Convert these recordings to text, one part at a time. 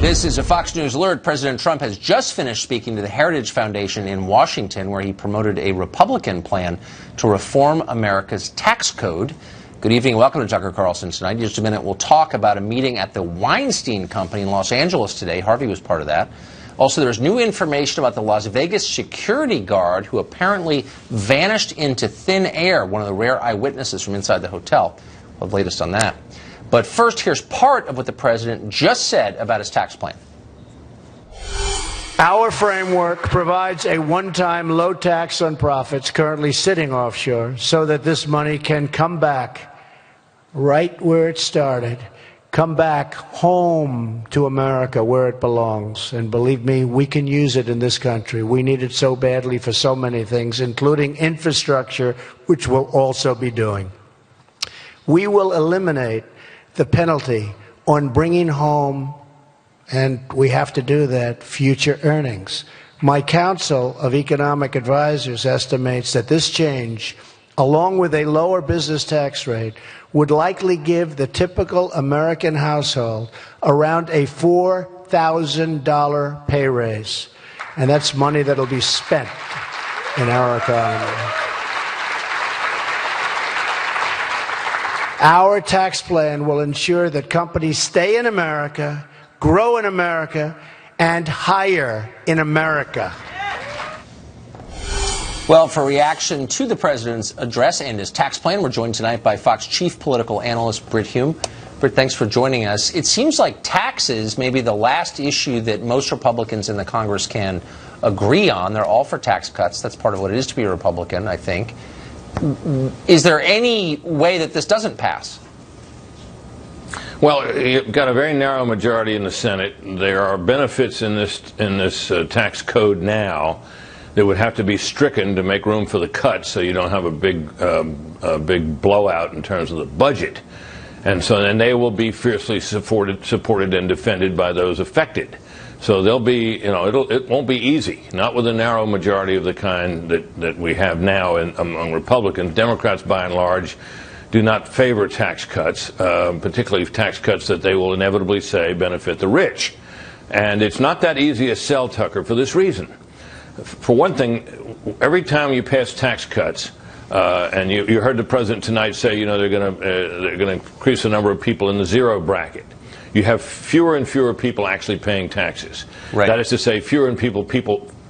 This is a Fox News alert. President Trump has just finished speaking to the Heritage Foundation in Washington, where he promoted a Republican plan to reform America's tax code. Good evening. Welcome to Tucker Carlson tonight. In just a minute, we'll talk about a meeting at the Weinstein Company in Los Angeles today. Harvey was part of that. Also, there's new information about the Las Vegas security guard who apparently vanished into thin air, one of the rare eyewitnesses from inside the hotel. We'll have the latest on that. But first, here's part of what the president just said about his tax plan. Our framework provides a one-time low tax on profits currently sitting offshore so that this money can come back right where it started, come back home to America where it belongs. And believe me, we can use it in this country. We need it so badly for so many things, including infrastructure, which we'll also be doing. We will eliminate the penalty on bringing home, and we have to do that, future earnings. My Council of Economic Advisors estimates that this change, along with a lower business tax rate, would likely give the typical American household around a $4,000 pay raise. And that's money that'll be spent in our economy. Our tax plan will ensure that companies stay in America, grow in America, and hire in America. Well, for reaction to the president's address and his tax plan, we're joined tonight by Fox chief political analyst Brit Hume. Brit, thanks for joining us. It seems like taxes may be the last issue that most Republicans in the Congress can agree on. They're all for tax cuts. That's part of what it is to be a Republican, I think. Is there any way that this doesn't pass? Well, you've got a very narrow majority in the Senate. There are benefits in this tax code now that would have to be stricken to make room for the cuts, so you don't have a big blowout in terms of the budget. And so then they will be fiercely supported and defended by those affected. So they'll be, it won't be easy, not with a narrow majority of the kind that we have now among Republicans. Democrats, by and large, do not favor tax cuts, particularly tax cuts that they will inevitably say benefit the rich. And it's not that easy a sell, Tucker, for this reason. For one thing, every time you pass tax cuts, and you heard the president tonight say, they're going to increase the number of people in the zero bracket. You have fewer and fewer people actually paying taxes. Right. That is to say, fewer and people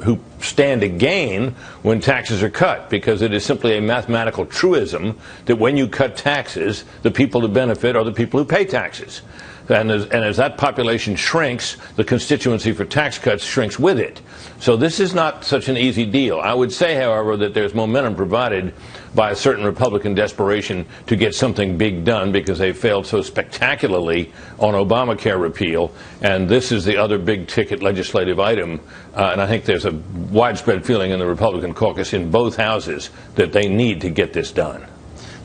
who stand to gain when taxes are cut, because it is simply a mathematical truism that when you cut taxes, the people to benefit are the people who pay taxes. And as that population shrinks, the constituency for tax cuts shrinks with it. So this is not such an easy deal. I would say, however, that there's momentum provided by a certain Republican desperation to get something big done because they failed so spectacularly on Obamacare repeal. And this is the other big ticket legislative item. And I think there's a widespread feeling in the Republican caucus in both houses that they need to get this done.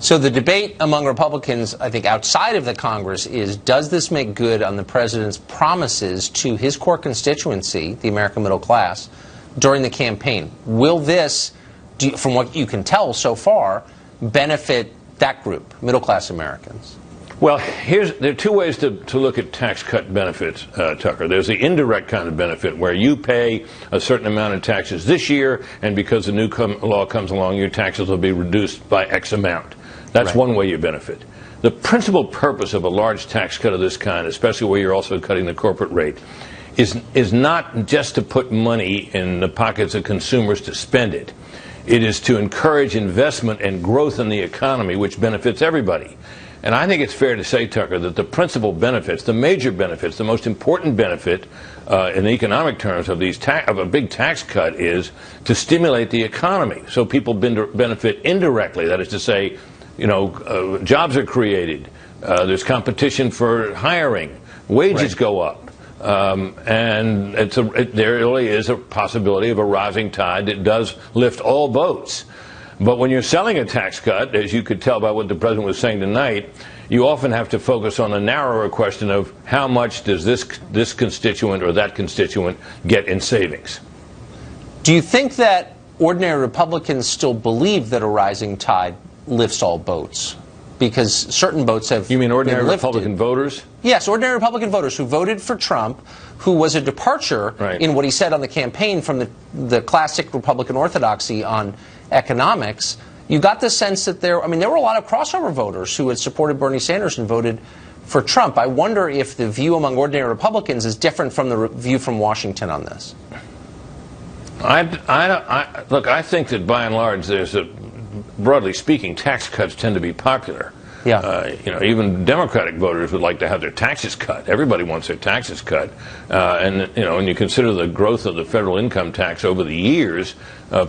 So the debate among Republicans, I think, outside of the Congress is, does this make good on the president's promises to his core constituency, the American middle class, during the campaign? Will this, from what you can tell so far, benefit that group, middle-class Americans? Well, there are two ways to look at tax cut benefits, Tucker. There's the indirect kind of benefit where you pay a certain amount of taxes this year, and because the new law comes along, your taxes will be reduced by X amount. That's right. One way you benefit. The principal purpose of a large tax cut of this kind, especially where you're also cutting the corporate rate, is not just to put money in the pockets of consumers to spend it. It is to encourage investment and growth in the economy, which benefits everybody. And I think it's fair to say, Tucker, that the principal benefits, the major benefits, the most important benefit in economic terms of a big tax cut is to stimulate the economy so people benefit indirectly. That is to say, jobs are created, there's competition for hiring, wages go up, and there really is a possibility of a rising tide that does lift all boats. But when you're selling a tax cut, as you could tell by what the president was saying tonight, you often have to focus on a narrower question of how much does this constituent or that constituent get in savings. Do you think that ordinary Republicans still believe that a rising tide lifts all boats? because certain votes have. You mean ordinary been lifted. Republican voters? Yes, ordinary Republican voters who voted for Trump, who was a departure in what he said on the campaign from the classic Republican orthodoxy on economics. You got the sense that there were a lot of crossover voters who had supported Bernie Sanders and voted for Trump. I wonder if the view among ordinary Republicans is different from the view from Washington on this. Look, I think that by and large, broadly speaking, tax cuts tend to be popular. Yeah. Even Democratic voters would like to have their taxes cut. Everybody wants their taxes cut. And when you consider the growth of the federal income tax over the years,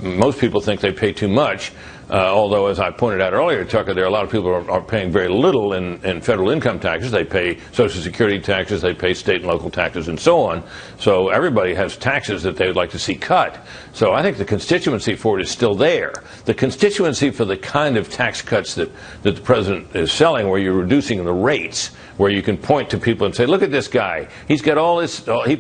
most people think they pay too much. Although, as I pointed out earlier, Tucker, there are a lot of people who are paying very little in federal income taxes. They pay Social Security taxes, they pay state and local taxes, and so on. So everybody has taxes that they would like to see cut. So I think the constituency for it is still there. The constituency for the kind of tax cuts that the president is selling, where you're reducing the rates, where you can point to people and say, look at this guy. He's got all this, he's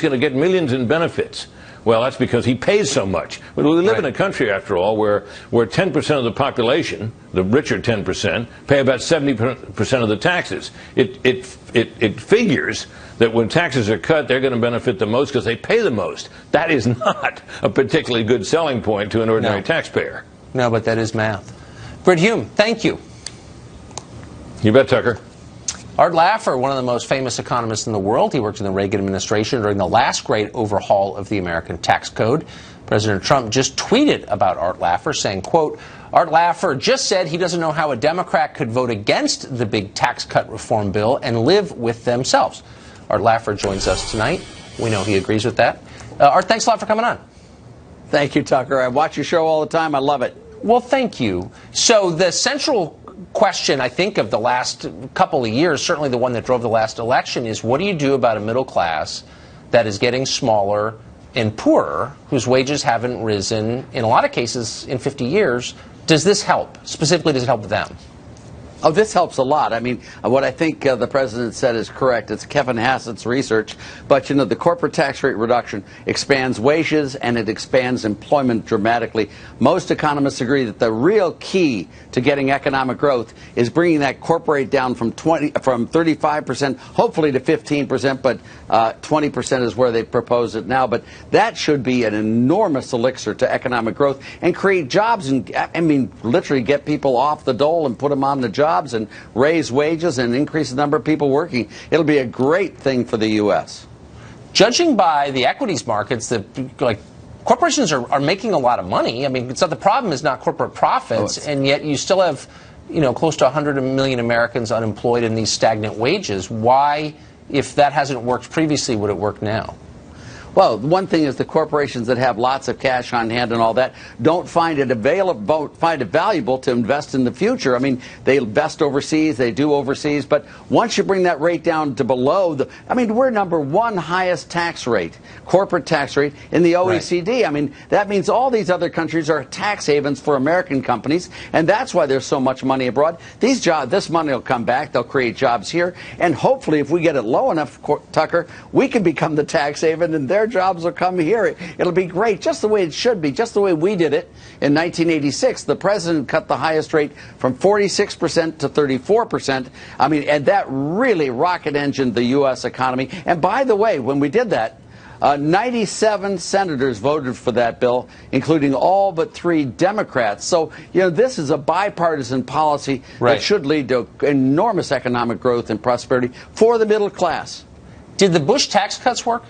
going to get millions in benefits. Well, that's because he pays so much. But we live in a country, after all, where 10% of the population, the richer 10%, pay about 70% of the taxes. It figures that when taxes are cut, they're going to benefit the most because they pay the most. That is not a particularly good selling point to an ordinary taxpayer. No, but that is math. Britt Hume, thank you. You bet, Tucker. Art Laffer, one of the most famous economists in the world. He worked in the Reagan administration during the last great overhaul of the American tax code. President Trump just tweeted about Art Laffer, saying, quote, Art Laffer just said he doesn't know how a Democrat could vote against the big tax cut reform bill and live with themselves. Art Laffer joins us tonight. We know he agrees with that. Art, thanks a lot for coming on. Thank you, Tucker. I watch your show all the time. I love it. Well, thank you. So the central question, I think, of the last couple of years, certainly the one that drove the last election, is what do you do about a middle class that is getting smaller and poorer, whose wages haven't risen, in a lot of cases, in 50 years? Does this help? Specifically, does it help them? Oh, this helps a lot. I mean, what I think the president said is correct. It's Kevin Hassett's research. But, the corporate tax rate reduction expands wages and it expands employment dramatically. Most economists agree that the real key to getting economic growth is bringing that corporate rate down from 35%, hopefully to 15%, but 20% is where they propose it now. But that should be an enormous elixir to economic growth and create jobs and, literally get people off the dole and put them on the job. And raise wages and increase the number of people working. It'll be a great thing for the U.S. Judging by the equities markets, corporations are making a lot of money. I mean, it's not, the problem is not corporate profits, and yet you still have, close to 100 million Americans unemployed in these stagnant wages. Why, if that hasn't worked previously, would it work now? Well, one thing is the corporations that have lots of cash on hand and all that don't find it valuable to invest in the future. I mean, they invest overseas, they do overseas, but once you bring that rate down to below we're #1 highest tax rate, corporate tax rate in the OECD. Right. I mean, that means all these other countries are tax havens for American companies, and that's why there's so much money abroad. This money will come back, they'll create jobs here, and hopefully if we get it low enough, Tucker, we can become the tax haven and their jobs will come here. It'll be great, just the way it should be, just the way we did it in 1986. The president cut the highest rate from 46% to 34%. And that really rocket engined the U.S. economy. And by the way, when we did that, 97 senators voted for that bill, including all but 3 Democrats. So, this is a bipartisan policy that should lead to enormous economic growth and prosperity for the middle class. Did the Bush tax cuts work?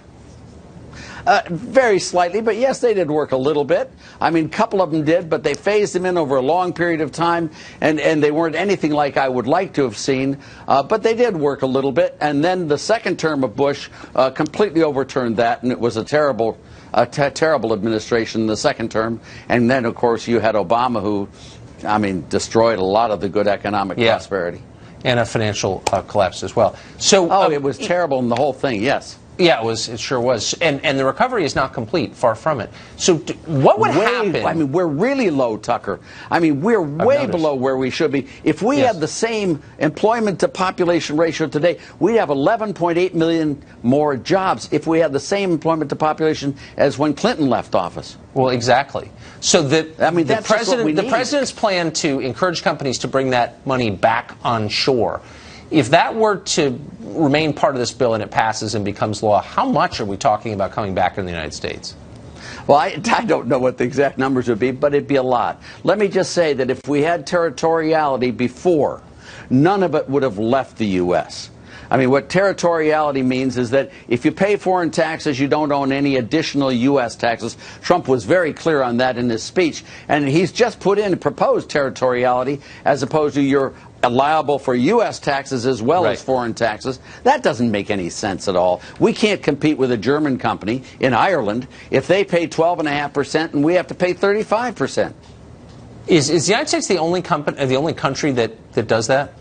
Very slightly, but yes, they did work a little bit. A couple of them did, but they phased them in over a long period of time, and they weren't anything like I would like to have seen, but they did work a little bit. And then the second term of Bush completely overturned that, and it was a terrible administration in the second term. And then, of course, you had Obama, who, destroyed a lot of the good economic prosperity. And a financial collapse as well. So, it was terrible in the whole thing, yes. Yeah, it was. It sure was. And the recovery is not complete. Far from it. So what would happen? I mean, we're really low, Tucker. I mean, we're way below where we should be. If we had the same employment to population ratio today, we'd have 11.8 million more jobs if we had the same employment to population as when Clinton left office. Well, exactly. So the the president's plan to encourage companies to bring that money back on shore, if that were to remain part of this bill and it passes and becomes law, how much are we talking about coming back in the United States? Well, I don't know what the exact numbers would be, but it'd be a lot. Let me just say that if we had territoriality before, none of it would have left the U.S. I mean, what territoriality means is that if you pay foreign taxes, you don't own any additional U.S. taxes. Trump was very clear on that in his speech. And he's just proposed territoriality as opposed to you're liable for U.S. taxes as well as foreign taxes. That doesn't make any sense at all. We can't compete with a German company in Ireland if they pay 12.5% and we have to pay 35%. Is the United States the only country that does that?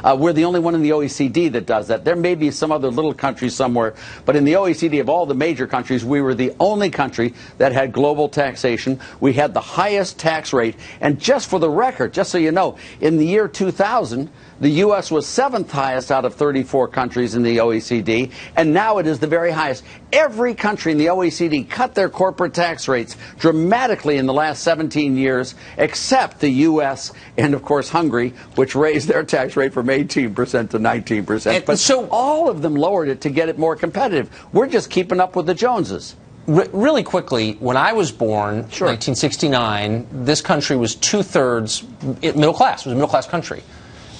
We're the only one in the OECD that does that. There may be some other little country somewhere, but in the OECD of all the major countries, we were the only country that had global taxation. We had the highest tax rate. And just for the record, just so you know, in the year 2000, the U.S. was 7th highest out of 34 countries in the OECD, and now it is the very highest. Every country in the OECD cut their corporate tax rates dramatically in the last 17 years, except the U.S. and, of course, Hungary, which raised their tax rate from 18% to 19%. But so all of them lowered it to get it more competitive. We're just keeping up with the Joneses. Really quickly, when I was born, 1969, this country was two-thirds middle class. It was a middle-class country.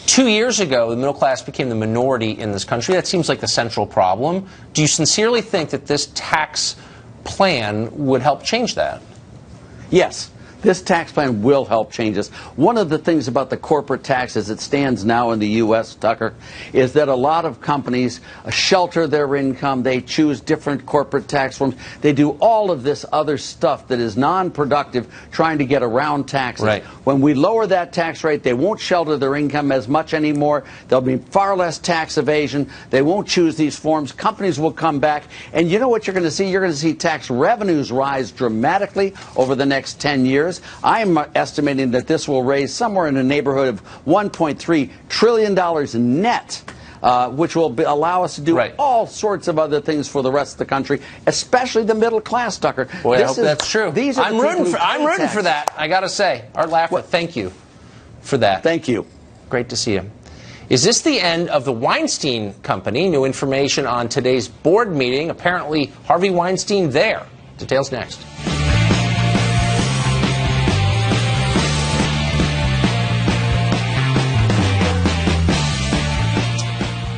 2 years ago, the middle class became the minority in this country. That seems like the central problem. Do you sincerely think that this tax plan would help change that? Yes. This tax plan will help change this. One of the things about the corporate tax as it stands now in the U.S., Tucker, is that a lot of companies shelter their income. They choose different corporate tax forms. They do all of this other stuff that is non-productive, trying to get around taxes. Right. When we lower that tax rate, they won't shelter their income as much anymore. There'll be far less tax evasion. They won't choose these forms. Companies will come back. And you know what you're going to see? You're going to see tax revenues rise dramatically over the next 10 years. I'm estimating that this will raise somewhere in the neighborhood of $1.3 trillion net, which will allow us to do all sorts of other things for the rest of the country, especially the middle class, Tucker. Boy, I hope that's true. I'm rooting for that, I got to say. Art Laffer, thank you for that. Thank you. Great to see you. Is this the end of the Weinstein Company? New information on today's board meeting. Apparently, Harvey Weinstein there. Details next.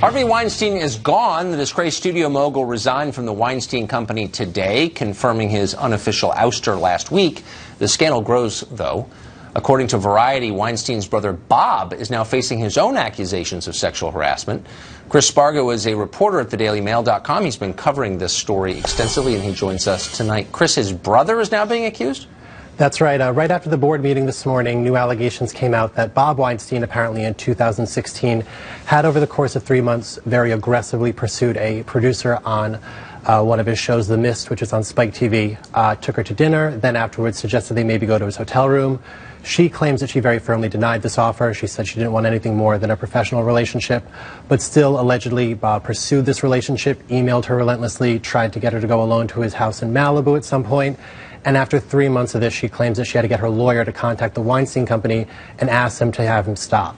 Harvey Weinstein is gone. The disgraced studio mogul resigned from the Weinstein Company today, confirming his unofficial ouster last week. The scandal grows, though. According to Variety, Weinstein's brother Bob is now facing his own accusations of sexual harassment. Chris Spargo is a reporter at thedailymail.com. He's been covering this story extensively, and he joins us tonight. Chris, his brother is now being accused? That's right. Right after the board meeting this morning, new allegations came out that Bob Weinstein, apparently in 2016, had over the course of 3 months very aggressively pursued a producer on one of his shows, The Mist, which is on Spike TV, took her to dinner, then afterwards suggested they maybe go to his hotel room. She claims that she very firmly denied this offer. She said she didn't want anything more than a professional relationship, but still allegedly pursued this relationship, emailed her relentlessly, tried to get her to go alone to his house in Malibu at some point. And after 3 months of this, she claims that she had to get her lawyer to contact the Weinstein Company and ask them to have him stop.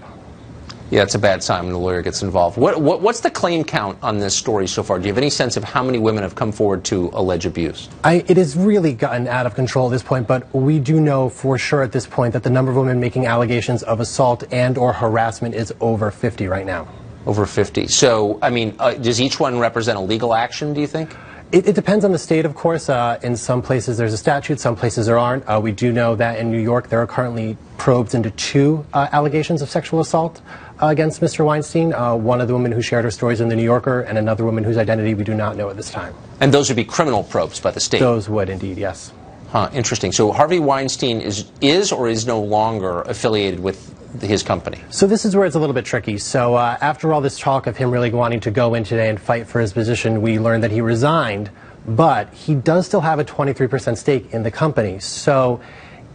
Yeah, it's a bad sign when the lawyer gets involved. What's the claim count on this story so far? Do you have any sense of how many women have come forward to allege abuse? It has really gotten out of control at this point, but we do know for sure at this point that the number of women making allegations of assault and or harassment is over 50 right now. Over 50. So, I mean, does each one represent a legal action, do you think? It depends on the state, of course. In some places there's a statute, some places there aren't. We do know that in New York there are currently probes into 2 allegations of sexual assault against Mr. Weinstein. One of the women who shared her stories in The New Yorker, and another woman whose identity we do not know at this time. And those would be criminal probes by the state? Those would indeed, yes. Huh, interesting. So Harvey Weinstein is or is no longer affiliated with his company? So this is where it's a little bit tricky. So after all this talk of him really wanting to go in today and fight for his position, we learned that he resigned, but he does still have a 23% stake in the company. So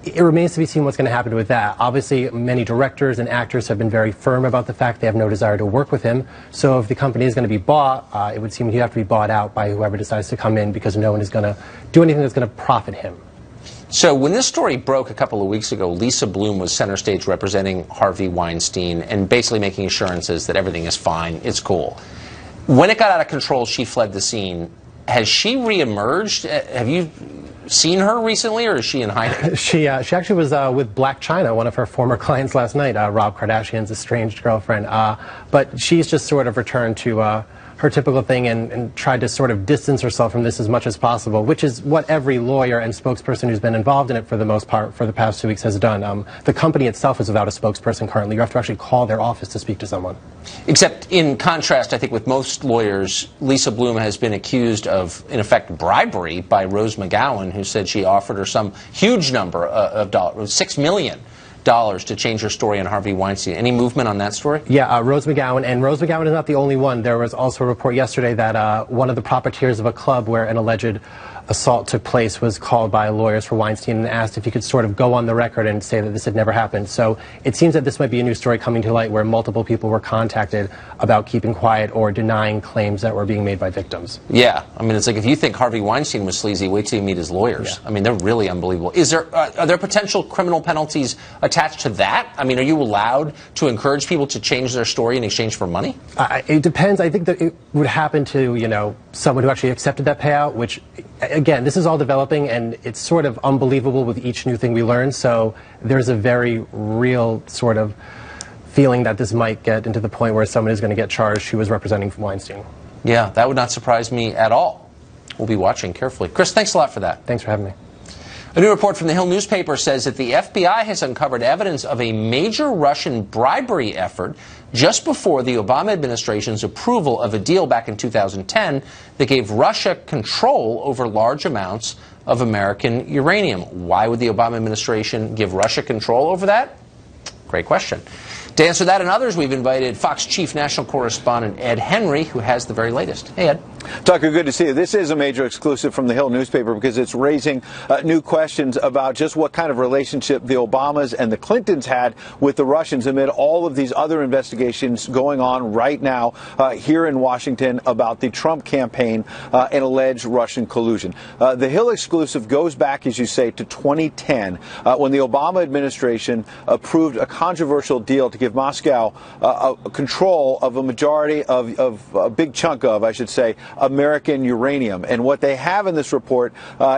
it remains to be seen what's going to happen with that. Obviously, many directors and actors have been very firm about the fact they have no desire to work with him. So if the company is going to be bought, it would seem he'd have to be bought out by whoever decides to come in, because no one is going to do anything that's going to profit him. So when this story broke a couple of weeks ago, Lisa Bloom was center stage representing Harvey Weinstein and basically making assurances that everything is fine, it's cool. When it got out of control, she fled the scene. Has she reemerged? Have you seen her recently, or is she in hiding? She actually was with Black China, one of her former clients last night, Rob Kardashian's estranged girlfriend. But she's just sort of returned to her typical thing and tried to sort of distance herself from this as much as possible, which is what every lawyer and spokesperson who's been involved in it for the most part for the past 2 weeks has done. The company itself is without a spokesperson currently. You have to actually call their office to speak to someone. Except in contrast, I think with most lawyers, Lisa Bloom has been accused of, in effect, bribery by Rose McGowan, who said she offered her some huge number of dollars, $6 million. To change her story on Harvey Weinstein. Any movement on that story? Yeah, Rose McGowan. And Rose McGowan is not the only one. There was also a report yesterday that one of the profiteers of a club where an alleged assault took place was called by lawyers for Weinstein and asked if he could sort of go on the record and say that this had never happened. So it seems that this might be a new story coming to light where multiple people were contacted about keeping quiet or denying claims that were being made by victims. Yeah, I mean, it's like if you think Harvey Weinstein was sleazy, wait till you meet his lawyers. Yeah. I mean, they're really unbelievable. Are there potential criminal penalties attached to that? I mean, are you allowed to encourage people to change their story in exchange for money? It depends. I think that it would happen to, someone who actually accepted that payout, which, again, this is all developing, and it's sort of unbelievable with each new thing we learn. So there's a very real sort of feeling that this might get into the point where someone is going to get charged who was representing Weinstein. Yeah, that would not surprise me at all. We'll be watching carefully. Chris, thanks a lot for that. Thanks for having me. A new report from the Hill newspaper says that the FBI has uncovered evidence of a major Russian bribery effort just before the Obama administration's approval of a deal back in 2010 that gave Russia control over large amounts of American uranium. Why would the Obama administration give Russia control over that? Great question. To answer that and others, we've invited Fox Chief National Correspondent Ed Henry, who has the very latest. Hey, Ed. Tucker, good to see you. This is a major exclusive from the Hill newspaper because it's raising new questions about just what kind of relationship the Obamas and the Clintons had with the Russians amid all of these other investigations going on right now here in Washington about the Trump campaign and alleged Russian collusion. The Hill exclusive goes back, as you say, to 2010 when the Obama administration approved a controversial deal to give Moscow control of a majority of a big chunk of, I should say, American uranium. And what they have in this report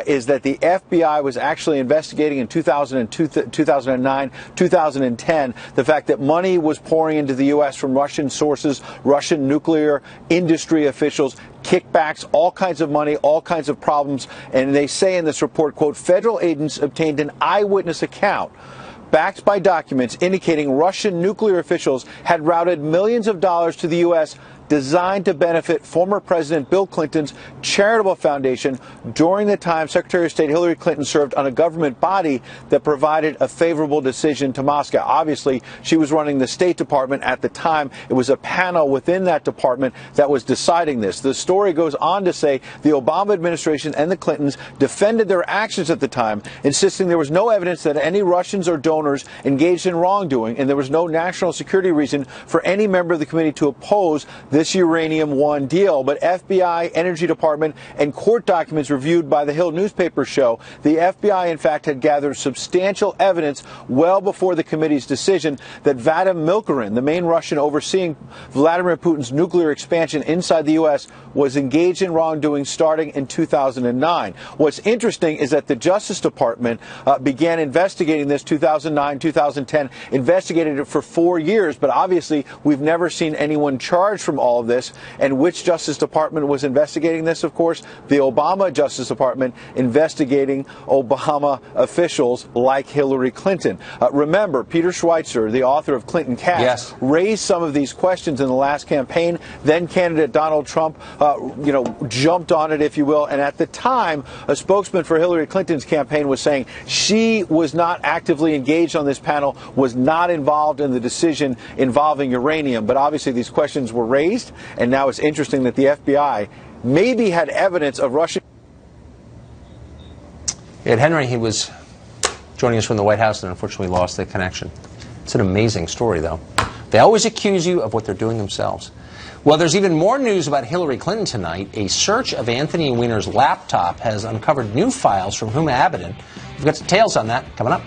is that the FBI was actually investigating in 2009, 2010, the fact that money was pouring into the U.S. from Russian sources, Russian nuclear industry officials, kickbacks, all kinds of money, all kinds of problems. And they say in this report, quote, federal agents obtained an eyewitness account backed by documents indicating Russian nuclear officials had routed millions of dollars to the U.S. designed to benefit former President Bill Clinton's charitable foundation during the time Secretary of State Hillary Clinton served on a government body that provided a favorable decision to Moscow. Obviously, she was running the State Department at the time. It was a panel within that department that was deciding this. The story goes on to say the Obama administration and the Clintons defended their actions at the time, insisting there was no evidence that any Russians or donors engaged in wrongdoing, and there was no national security reason for any member of the committee to oppose this Uranium One deal. But FBI, Energy Department, and court documents reviewed by the Hill newspaper show the FBI, in fact, had gathered substantial evidence well before the committee's decision that Vadim Milkurin, the main Russian overseeing Vladimir Putin's nuclear expansion inside the U.S., was engaged in wrongdoing starting in 2009. What's interesting is that the Justice Department began investigating this 2009, 2010, investigated it for 4 years, but obviously we've never seen anyone charged from all of this. And which Justice Department was investigating this, of course? The Obama Justice Department investigating Obama officials like Hillary Clinton. Remember, Peter Schweitzer, the author of Clinton Cats, raised some of these questions in the last campaign. Then candidate Donald Trump, jumped on it, if you will. And at the time, a spokesman for Hillary Clinton's campaign was saying she was not actively engaged on this panel, was not involved in the decision involving uranium. But obviously these questions were raised, and now it's interesting that the FBI maybe had evidence of Russian. Ed Henry, he was joining us from the White House and unfortunately lost the connection. It's an amazing story, though. They always accuse you of what they're doing themselves. Well, there's even more news about Hillary Clinton tonight. A search of Anthony Weiner's laptop has uncovered new files from Huma Abedin. We've got details on that coming up.